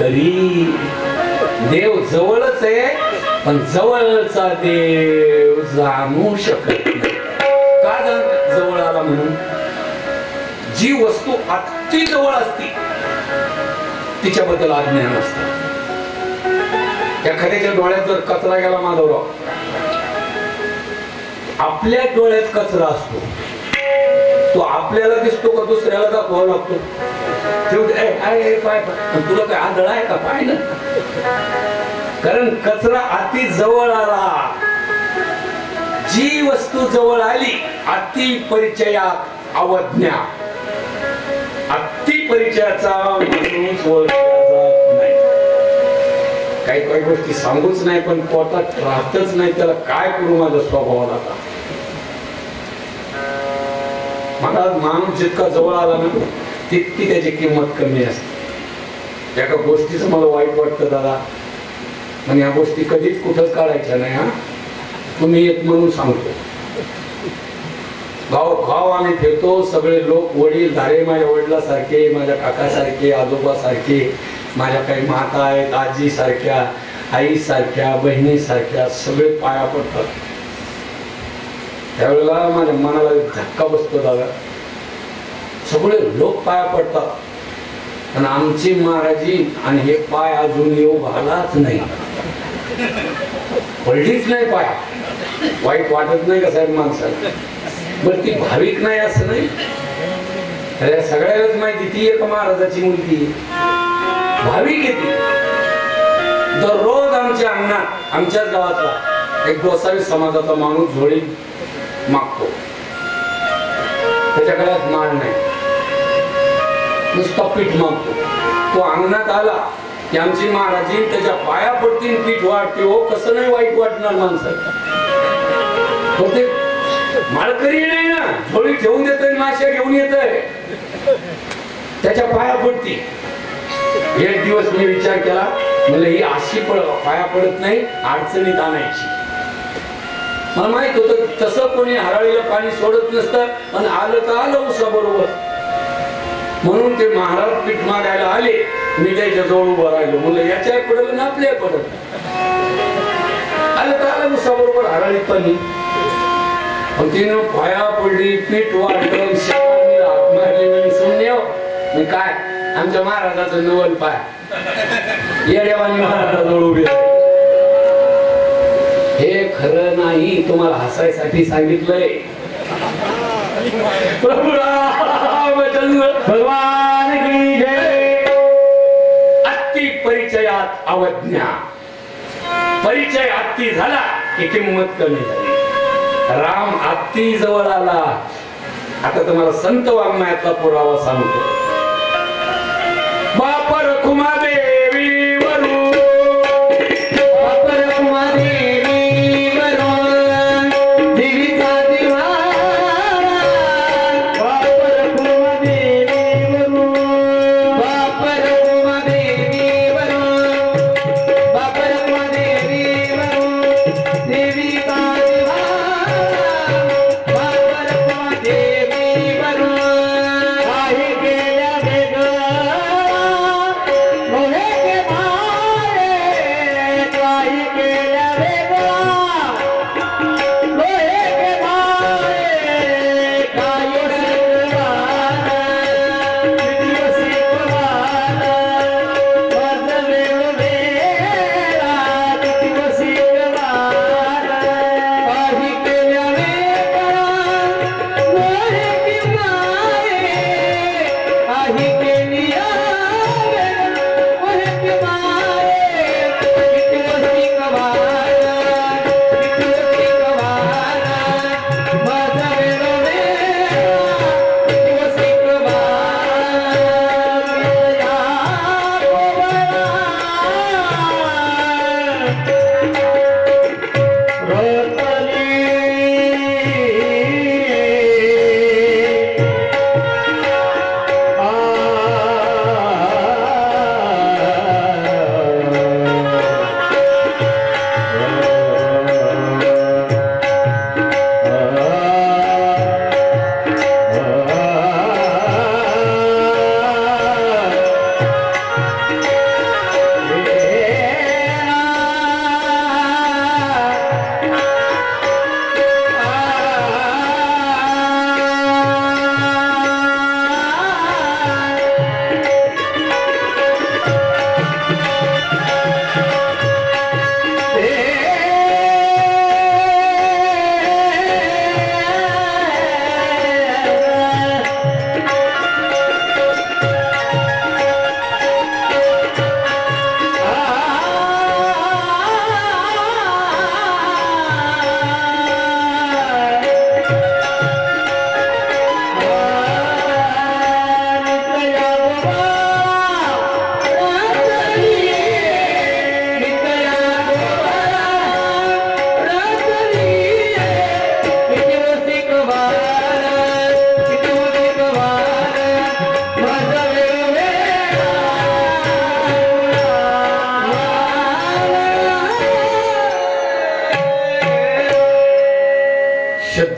खरी. देव जवळच आहे, पण जवळचा देव जाणू शकत नाही. का जवळ आला म्हणून? जी वस्तू अति जवळ असती तिच्याबद्दल अज्ञान असतं. एखाद्याच्या डोळ्यात जर कचरा गेला, माधवराव, आपल्या डोळ्यात कचरा असतो, तो आपल्याला दिसतो का दुसऱ्याला दाखवावा लागतो? तुला काय आंधळा आहे का? पाय ना. कारण कचरा अति जवळ आला. जी वस्तू जवळ आली, अति परिचयात अवज्ञा. अति परिचयाचा माणूस ओळखला नाही. काही काही गोष्टी सांगूच नाही, पण पोटात राहतच नाही. त्याला काय करू माझा स्वभावाला? आता मला माणूस जितका जवळ आला ना, तितकी त्याची किंमत कमी असते. एका गोष्टीचं मला वाईट वाटतं दादा, आणि या गोष्टी कधीच कुठंच काढायच्या नाही. हा, तुम्ही येत म्हणून सांगतो. गाव आम्ही फिरतो, सगळे लोक वडील धारे, माझ्या वडिलासारखे, माझ्या काकासारखे, आजोबासारखे, माझ्या काही माता आहेत, आजी सारख्या, आई सारख्या, बहिणी सारख्या, सगळे पाया पडतात. त्यावेळेला माझ्या मनाला धक्का बसतो दादा. सगळे लोक पाया पडतात, पण आमची महाराजी आणि हे पाय अजून येऊ घालाच नाही, पडलीच नाही पाय. वाईट वाटत नाही का साहेब माणसाला? बरं, ती भाविक नाही असं नाही. अरे सगळ्यालाच माहिती ती एक महाराजाची मुलगी भाविक येते. दररोज आमच्या अंगणात, आमच्याच गावातला एक गोसावी समाजाचा माणूस झोळी मागतो. त्याच्या गळ्यात माळ नाही, नुसता पीठ मागतो. तो अंगणात आला की आमची महाराजी त्याच्या पाया पडतील, पीठ वाढते. हो, कसं नाही वाईट वाटणार माणसाला? होते माळकरी नाही ना, झोळी ठेवून देतोय, माश्या घेऊन येतोय, त्याच्या पाया पडती. एक दिवस मी विचार केला, मला ही अशी पाया पडत नाही, अडचणीत आणायची. मला माहित होतं तसं कोणी हराळीला पाणी सोडत नसतं, पण आलं तर आलं उसा बरोबर. म्हणून ते महाराज पीठ मागायला आले, मी त्याच्या जवळ उभं राहिलो. म्हणलं याच्या पडलं ना आपल्या पडत. आलं तर आलं उसा बरोबर हराळीत पाणी. पण तिनं पाया पडली, पीठ वाढलं, हात मारले. सुन्य मी काय, आमच्या महाराजाचं नवल पाय येड्यावानी महाराजाजवळ उभे. हे खरं नाही, तुम्हाला हसायसाठी सांगितलंय. प्रभू रामचंद्र भगवान की जय. अति परिचयात अवज्ञा. परिचय अति झाला की किंमत कमी झाली. राम अति जवळ आला. आता तुम्हाला संत वाङ्मयातला पुरावा सांगतो. बाप रखुमा देवी वरून, बाप रखुमा देवी वरून, देवीचा दिवाळा. बाप रखुमा देवी वरून, बाप रखुमा देवी वरून, बाप रखुमा देवी वरून, देवीचा दिवाळा. बाप रखुमा देवी वरून, काही गेल्या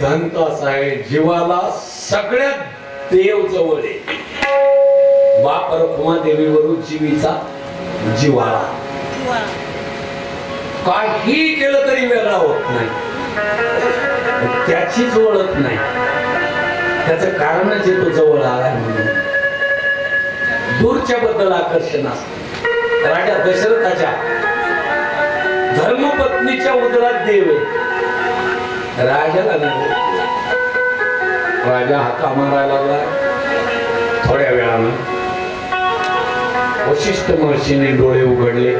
धन असा आहे, जीवाला सगळ्यात देव जवळ आहे. बाप रखुमा देवीवरून जीवीचा जीवाला काही केलं तरी वेगळा होत नाही, त्याचीच ओळख नाही. त्याचं कारणच येतो जवळ आलाय म्हणून. दूरच्या बद्दल आकर्षण असत. राजा दशरथाच्या धर्मपत्नीच्या उदरात देव आहे, राजाला नाही. राजा हाका मारायला लागला. थोड्या वेळानं वशिष्ठ महर्षीने डोळे उघडले.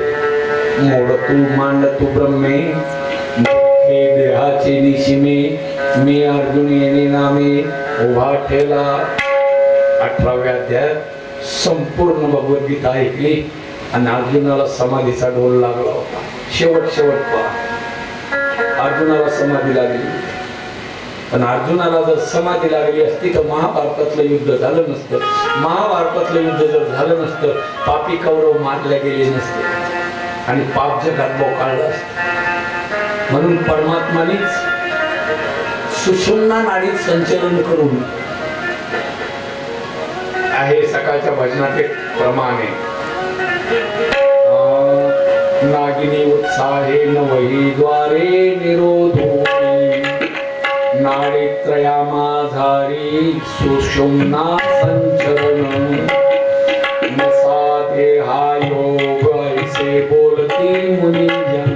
मोड तू मांड तू ब्रह्मे, हे देहाचे निशिमे, मी अर्जुन येणे नामे उभा ठेला. 18व्या अध्यायात संपूर्ण भगवद्गीता ऐकली आणि अर्जुनाला समाधीचा डोल लागला होता. शेवट पहा, अर्जुनाला समाधी लागली. पण अर्जुनाला जर समाधी लागली असती तर महाभारतातलं युद्ध झालं नसतं. महाभारतातलं युद्ध जर झालं नसतं, पापी कौरव मारले गेले नसते आणि पाप जगात बोकाळलं असतं. म्हणून परमात्मानेच सुषुम्ना नाडीत संचलन करून आहे. सकाळच्या भजनात एक प्रमाण आहे, नागिनी उत्साहे नवही द्वारे निरोधोनी, नाडीत्रया माझारी सुषुम्ना संचलन, नसा देहा योग ऐसे बोलती मुनी जन,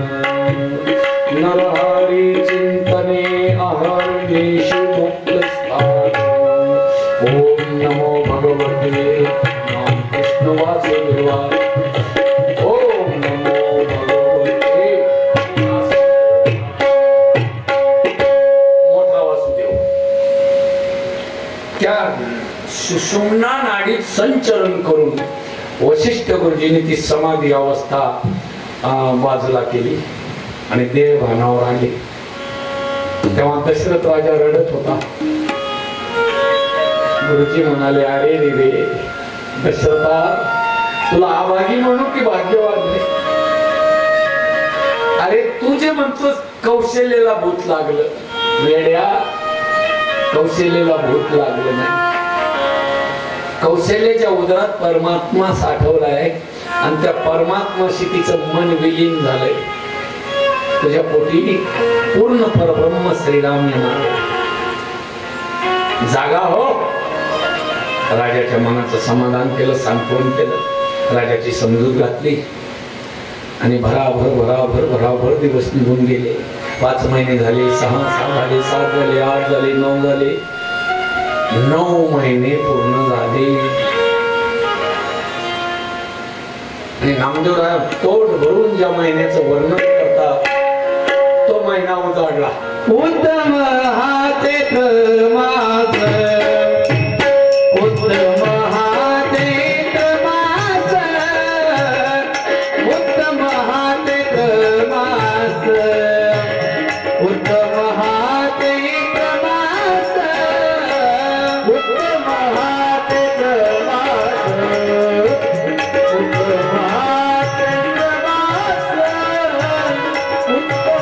नरहरी चिंतने अहर्निश मुक्त स्थान. ओम नमो भगवते नाम कृष्ण वासुदेवाय. ओम नमो भगवते. मोठा वासुदेव त्या सुषुम्ना नाडीत संचलन करून वशिष्ठ गुरुजींनी ती समाधी अवस्था बाजूला केली आणि देह भानावर आले. तेव्हा दशरथ राजा रडत होता. गुरुजी म्हणाले, अरे रे दशरथा, तुला अभागी म्हणू की भाग्यवान रे? अरे तू जे म्हणतोस कौशल्याला भूत लागलं, वेड्या, कौशल्याला भूत लागलं नाही. कौशल्याच्या उदरात परमात्मा साठवलाय आणि त्या परमात्माशी तिचं मन विलीन झालंय. तुझ्या पोटी पूर्ण परब्रह्म श्रीराम येणार. जागा हो. राजाच्या मनाचं समाधान केलं, सांत्वन केलं, राजाची समजूत घातली आणि भराभर दिवस निघून गेले. 5 महिने झाले, 6 झाले, 7 झाले, 8 झाले, 9 झाले. 9 महिने पूर्ण झाले आणि नामदेवराय तोड भरून ज्या महिन्याचं वर्णन करतात तो महिना उजाडला. उत्तम हाते मास, उत्तम हाते मास, उत्तम हाते मास, उत्तम हाते मास, उत्तम हाते मास, उत्तम हाते मास, उत्तम हाते मास.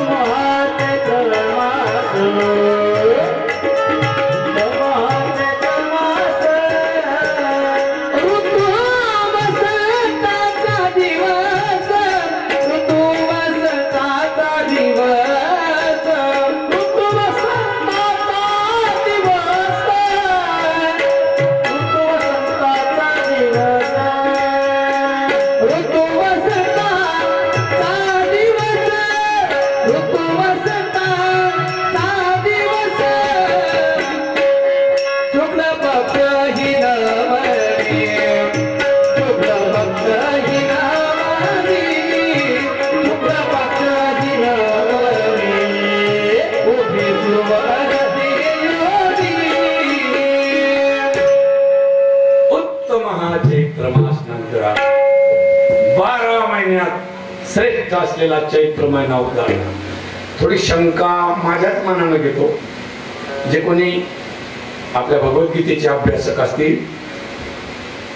श्रेष्ठ असलेला चैत्र महिना उजाडला. थोडी शंका माझ्याच मनानं घेतो. जे कोणी आपल्या भगवद्गीतेचे अभ्यासक असतील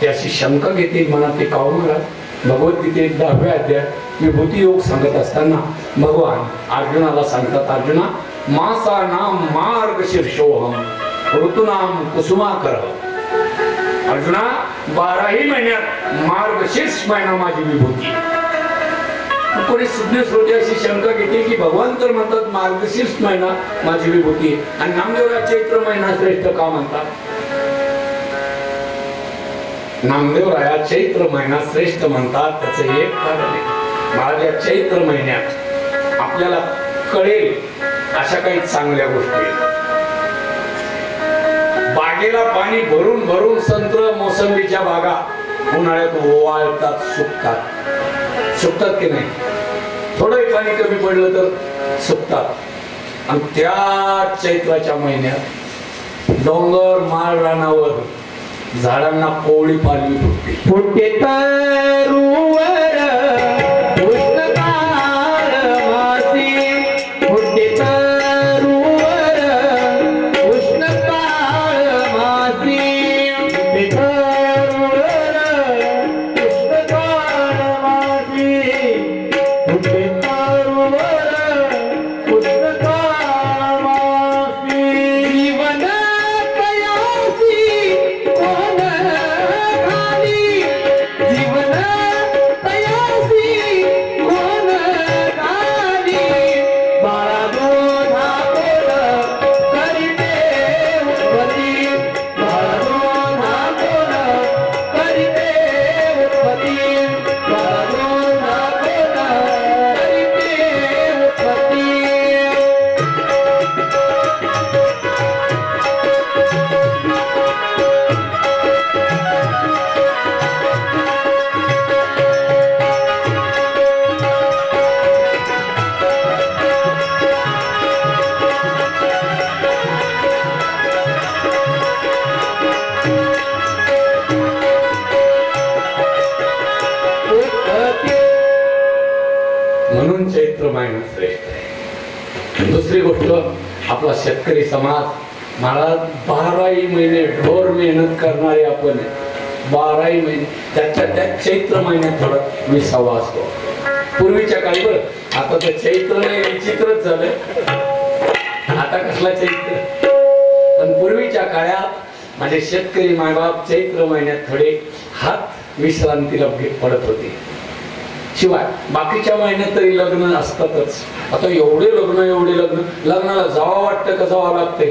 ते अशी शंका घेतील मनात, ते काहून महाराज भगवद्गीतेत 10व्या अध्यायात विभूती योग सांगत असताना भगवान अर्जुनाला सांगतात, अर्जुना मासानाम मार्गशीर्षोहम ऋतूनाम कुसुमाकर. अर्जुना 12ही महिन्यात मार्गशीर्ष महिना माझी विभूती. कोणी सिद्ध श्रोते अशी शंका घेते की भगवान तर म्हणतात मार्गशीर्ष महिना माझी विभूती आणि नामदेवराय चैत्र महिना श्रेष्ठ का म्हणतात? नामदेवराया चैत्र महिना श्रेष्ठ म्हणतात त्याचं एक कारण आहे. माझ्या चैत्र महिन्यात आपल्याला कळेल अशा काही चांगल्या गोष्टी. बागेला पाणी भरून भरून संत्र मोसंबीच्या बागा उन्हाळ्यात ओवाळतात, सुकतात की नाही? थोडं पाणी कमी पडलं तर सुकतात. आणि त्या चैत्राच्या महिन्यात डोंगर माळ रानावर झाडांना कोवळी पालवी फुटते. म्हणून चैत्र महिना श्रेष्ठ आहे. दुसरी गोष्ट आपला शेतकरी समाज महाराज 12ही महिने ढोर मेहनत करणारे आपण 12ही महिने त्यात चैत्र महिन्यात थोडा विसावा असतो. पूर्वीच्या काळी बरं, आता तर चैत्र विचित्रच झालंय. आता कसला चैत्र? पण पूर्वीच्या काळात माझे शेतकरी मायबाप चैत्र महिन्यात थोडे हात विश्रांतीला पडत होते. शिवाय बाकीच्या महिन्यात तरी लग्न असतातच. आता एवढे लग्न लग्नाला जावं वाटतं का जावं लागतंय?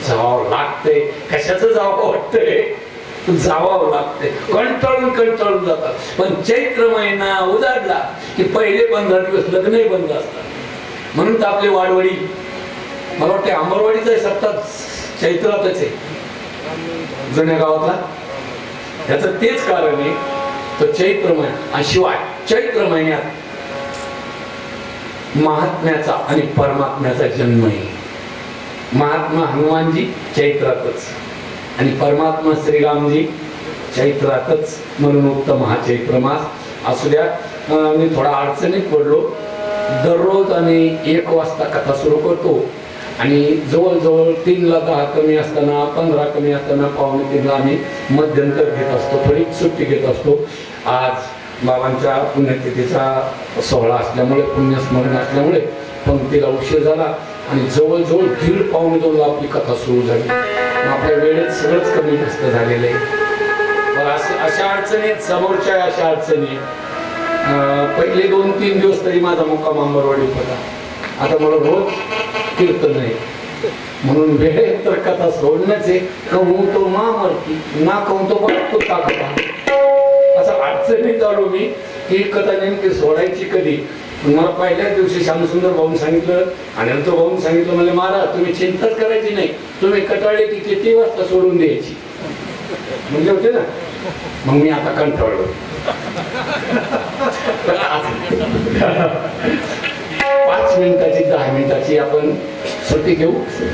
जावं लागतंय. कशाचं जावं वाटतंय? जावं लागतंय. कंटाळून जातात. पण चैत्र महिना उजाडला की पहिले 15 दिवस लग्नही बंद असतात. म्हणून तर आपली वाडवडी, मला वाटते अंबरवाडीचा सप्ताह चैत्रातच आहे जुन्या गावातला. त्याचं तेच कारण आहे तो चैत्र महिना. आणि शिवाय चैत्र महिन्यात महात्म्याचा आणि परमात्म्याचा जन्म आहे. महात्मा हनुमानजी चैत्रातच आणि परमात्मा श्रीरामजी चैत्रातच. म्हणून उत्तम हा चैत्र मास असू द्या. मी थोडा अडचणीत पडलो. दररोज आम्ही 1 वाजता कथा सुरू करतो आणि जवळजवळ 3ला 10 कमी असताना 15 कमी असताना 2:45ला आम्ही मध्यंतर घेत असतो, थोडी सुट्टी घेत असतो. आज बाबांच्या पुण्यतिथीचा सोहळा असल्यामुळे, पुण्यस्मरण असल्यामुळे पंक्तीला उशीर झाला आणि जवळजवळ 1:30-2:45ला आपली कथा सुरू झाली. आपल्या वेळेत सगळंच कमी जास्त झालेलं आहे. अशा अडचणीत समोरच्या अशा अडचणी. पहिले 2-3 दिवस तरी माझा मुक्काम अंबरवाडीत होता. आता मला रोज कीर्तन नाही म्हणून वेळेत तर कथा सोडणंच आहे. कहून तो मामरती ना कहून तो बघतो टाकता. असं अडचणीत आलो मी की कथा नेमकी सोडायची कधी. मला पहिल्याच दिवशी श्यामसुंदर भाऊन सांगितलं आणि नंतर भाऊन सांगितलं म्हणजे महाराज तुम्ही चिंताच करायची नाही, तुम्ही कटाळले की किती वाजता सोडून द्यायची म्हणजे होते ना. मग मी आता कंटाळलो. 5 मिनिटाची 10 मिनिटाची आपण सुट्टी घेऊ,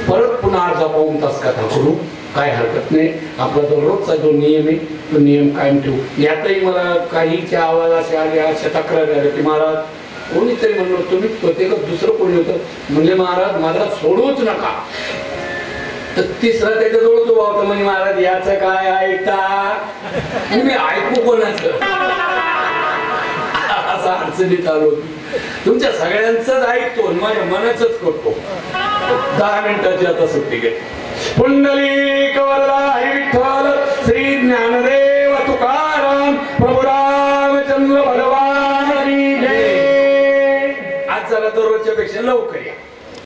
परत पुन्हा अर्धा पाऊण तास कथा करू, काय हरकत नाही. आपला जो रोजचा जो नियम आहे तो नियम कायम ठेवू. यातही मला काहीच्या आवाज असे आले, अशा तक्रार आल्या की महाराज कोणीतरी म्हणलो तुम्ही होते का दुसरं कोणी होतं म्हणजे महाराज मला सोडूच नका. तर तिसरा त्याच्याजवळ तो भावता म्हणजे महाराज याचं काय ऐकता मी ऐकू कोणाचं. असा अडचणीत आलो. तुमच्या सगळ्यांचंच ऐकतो, माझ्या मनाचंच करतो. 10 मिनिटाची आता सुट्टी घे. पुंडलिक वरदा हरी विठ्ठल श्री ज्ञानदेव तुकाराम प्रभू रामचंद्र भगवान की जय. आज जरा दररोजच्या पेक्षा लवकर या.